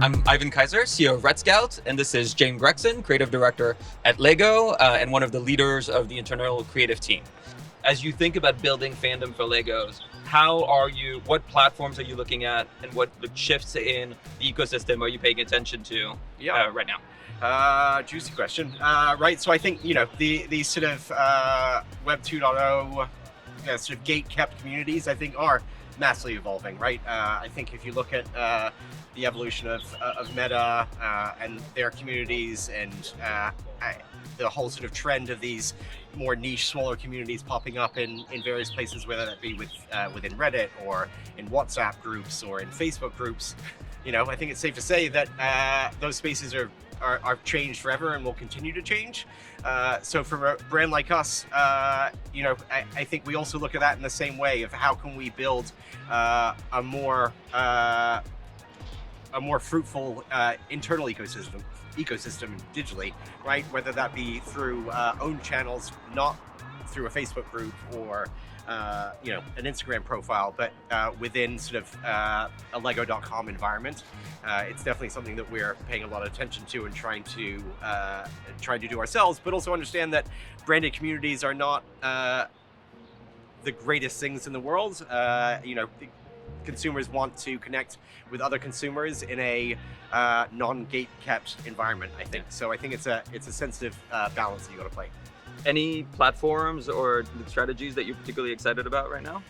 I'm Ivan Kayser, CEO of Redscout, and this is James Gregson, Creative Director at LEGO, and one of the leaders of the internal creative team. As you think about building fandom for Legos, what platforms are you looking at, and what shifts in the ecosystem are you paying attention to right now? Juicy question. Right, so I think, these sort of Web 2.0 sort of gate-kept communities, I think, are massively evolving, right? I think if you look at the evolution of Meta and their communities and the whole sort of trend of these more niche, smaller communities popping up in various places, whether that be within Reddit or in WhatsApp groups or in Facebook groups, I think it's safe to say that those spaces are changed forever and will continue to change. So for a brand like us, I think we also look at that in the same way of how can we build a more fruitful internal ecosystem digitally, right? Whether that be through own channels, not through a Facebook group or an Instagram profile, but within sort of a Lego.com environment. It's definitely something that we're paying a lot of attention to and trying to do ourselves, but also understand that branded communities are not the greatest things in the world. Consumers want to connect with other consumers in a non-gate kept environment, I think. So I think it's a sensitive balance that you got to play. Any platforms or strategies that you're particularly excited about right now?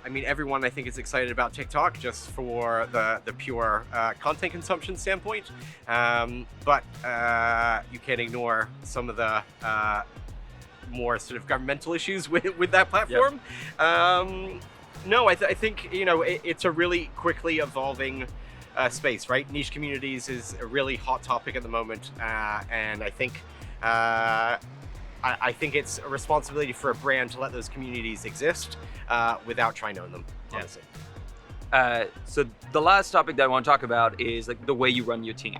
Everyone I think is excited about TikTok just for the pure content consumption standpoint. But you can't ignore some of the more sort of governmental issues with that platform. Yep. No, I think, it's a really quickly evolving space, right? Niche communities is a really hot topic at the moment. And I think I think it's a responsibility for a brand to let those communities exist without trying to own them, honestly. So the last topic that I want to talk about is like the way you run your team.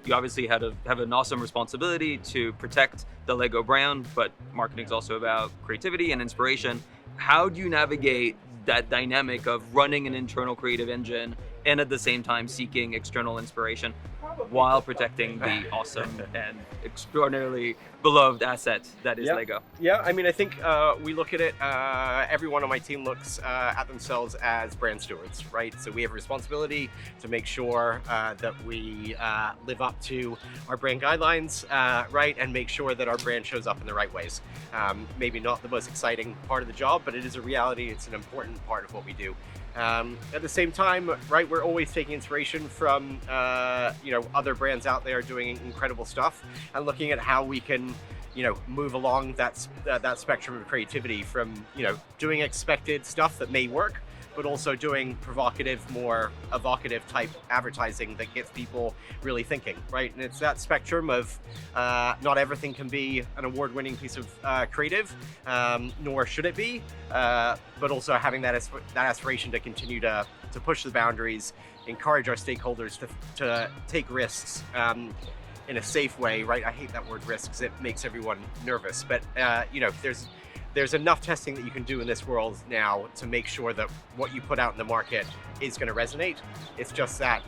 You obviously have an awesome responsibility to protect the Lego brand, but marketing is also about creativity and inspiration. How do you navigate that dynamic of running an internal creative engine and at the same time seeking external inspiration while protecting the awesome and extraordinarily beloved asset that is Lego? Yeah, I think we look at it, everyone on my team looks at themselves as brand stewards, right? So we have a responsibility to make sure that we live up to our brand guidelines, right? And make sure that our brand shows up in the right ways. Maybe not the most exciting part of the job, but it is a reality. It's an important part of what we do. At the same time, right, we're always taking inspiration from other brands out there doing incredible stuff and looking at how we can move along that spectrum of creativity from doing expected stuff that may work, but also doing provocative, more evocative type advertising that gets people really thinking, right? And it's that spectrum of not everything can be an award-winning piece of creative, nor should it be, but also having that aspiration to continue to push the boundaries, encourage our stakeholders to take risks in a safe way, right? I hate that word risks, it makes everyone nervous, but there's enough testing that you can do in this world now to make sure that what you put out in the market is going to resonate. It's just that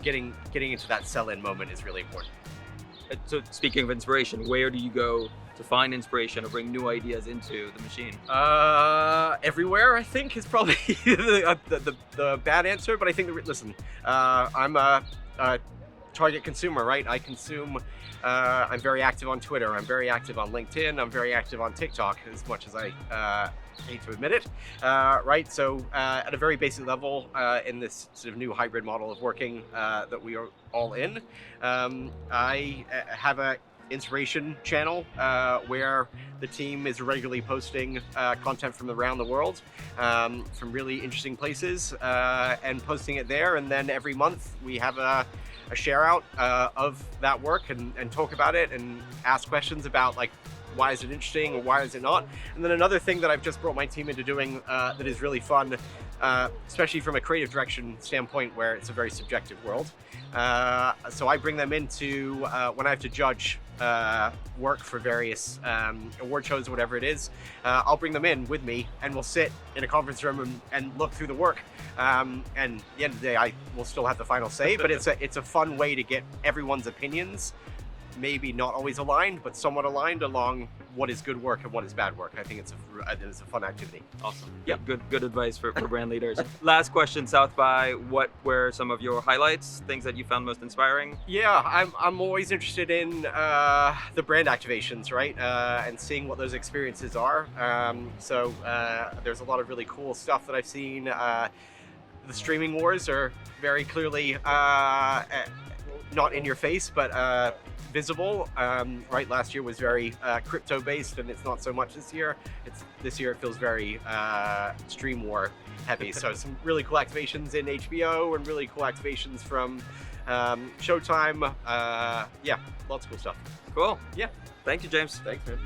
getting into that sell-in moment is really important. So speaking of inspiration, where do you go to find inspiration or bring new ideas into the machine? Everywhere, I think, is probably the bad answer. But I think I'm a target consumer, right? I consume. I'm very active on Twitter. I'm very active on LinkedIn. I'm very active on TikTok, as much as I hate to admit it. Right. So at a very basic level, in this sort of new hybrid model of working that we are all in, I have a inspiration channel where the team is regularly posting content from around the world, from really interesting places, and posting it there. And then every month we have a share out of that work and talk about it and ask questions about like, why is it interesting or why is it not? And then another thing that I've just brought my team into doing that is really fun, especially from a creative direction standpoint where it's a very subjective world. So I bring them into when I have to judge work for various award shows or whatever it is, I'll bring them in with me, and we'll sit in a conference room and look through the work. And at the end of the day, I will still have the final say, but it's a fun way to get everyone's opinions, maybe not always aligned, but somewhat aligned along what is good work and what is bad work. I think it's a fun activity. Awesome. Yeah, good advice for brand leaders. Last question, South by, what were some of your highlights, things that you found most inspiring? Yeah, I'm always interested in the brand activations, right? And seeing what those experiences are. So there's a lot of really cool stuff that I've seen. The streaming wars are very clearly not in your face, but visible. Right, last year was very crypto based, and it's not so much this year. This year it feels very stream war heavy. So some really cool activations in HBO and really cool activations from Showtime. Yeah, lots of cool stuff. Cool. Yeah. Thank you, James. Thanks, man.